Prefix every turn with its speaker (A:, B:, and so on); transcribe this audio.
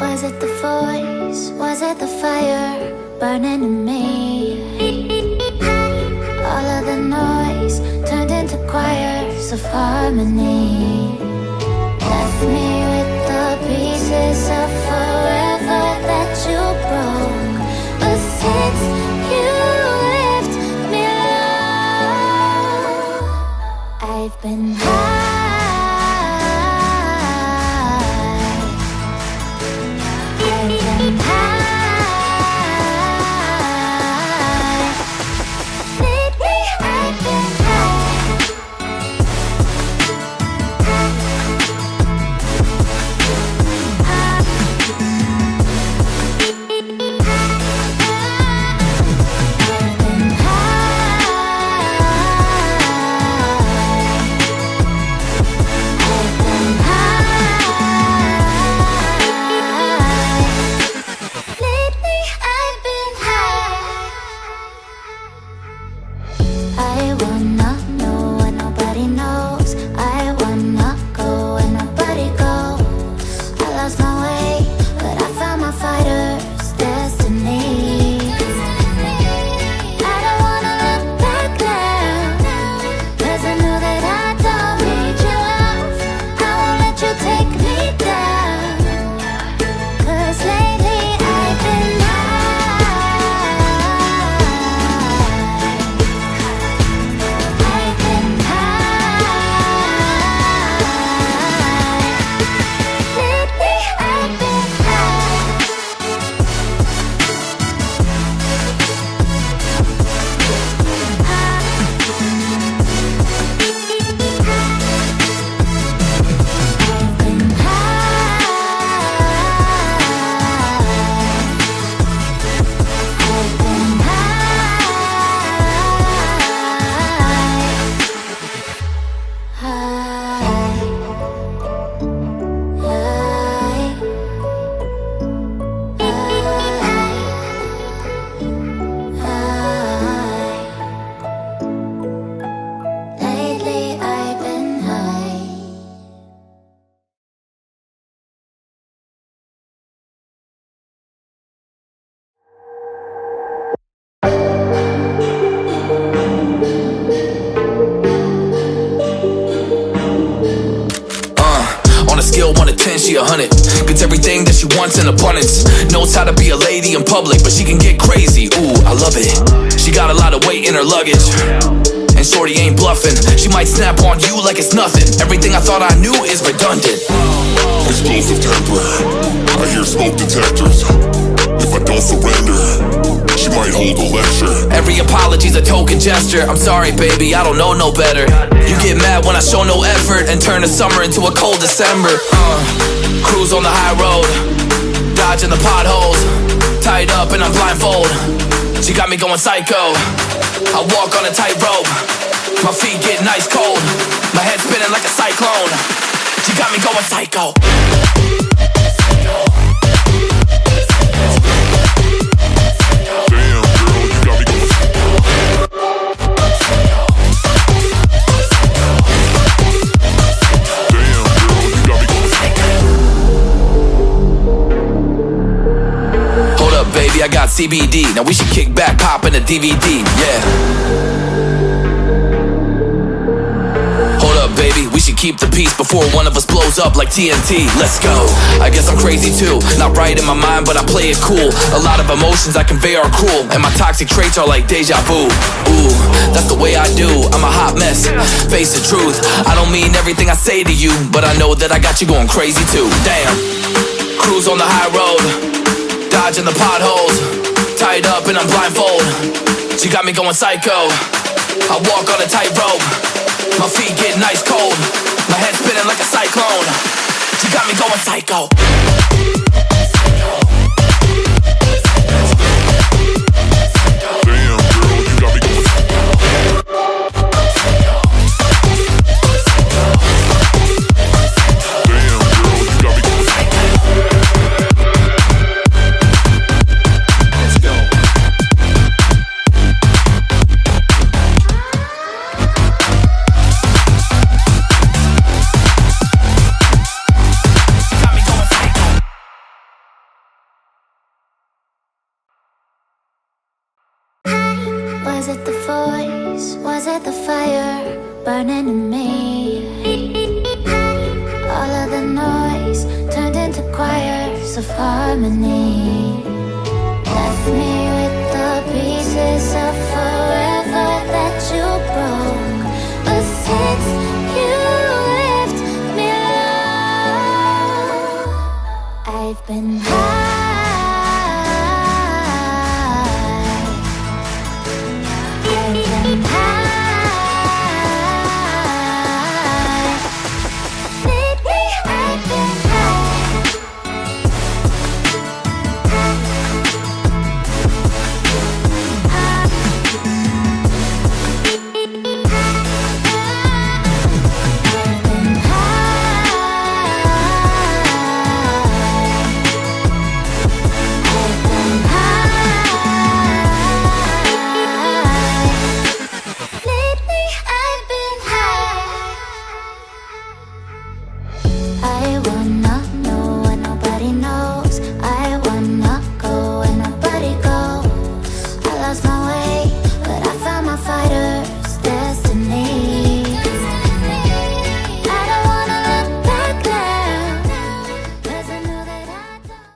A: Was it the voice? Was it the fire burning in me? All of the noise turned into choirs of harmony. Left me with the pieces of forever that you broke. But since you left me alone, I've been high.
B: She 100, gets everything that she wants in abundance. Knows how to be a lady in public, but she can get crazy, ooh, I love it. She got a lot of weight in her luggage, and shorty ain't bluffing. She might snap on you like it's nothing. Everything I thought I knew is redundant.
C: Explosive temper, I hear smoke detectors. If I don't surrender, she might hold a lecture.
B: Every apology's a token gesture. I'm sorry baby, I don't know no better. You get mad when I show no effort and turn the summer into a cold December. Cruise on the high road, dodging the potholes, tied up and I'm blindfold. She got me going psycho. I walk on a tightrope, my feet getting ice cold, my head spinning like a cyclone. She got me going psycho. Baby, I got CBD. Now we should kick back, pop in a DVD, yeah. Hold up, baby, we should keep the peace before one of us blows up like TNT. Let's go. I guess I'm crazy too. Not right in my mind, but I play it cool. A lot of emotions I convey are cruel, and my toxic traits are like deja vu. Ooh, that's the way I do. I'm a hot mess, face the truth. I don't mean everything I say to you, but I know that I got you going crazy too. Damn. Cruise on the high road, dodging the potholes, tied up and I'm blindfold. She got me going psycho. I walk on a tightrope, my feet getting ice cold, my head spinning like a cyclone. She got me going psycho.
C: Damn girl, you got me going psycho.
B: Got me going psycho.
A: Was it the voice? Was it the fire burning in me? All of the noise turned into choirs of harmony. Left me with the pieces of forever that you broke. But since you left me alone, I've been high.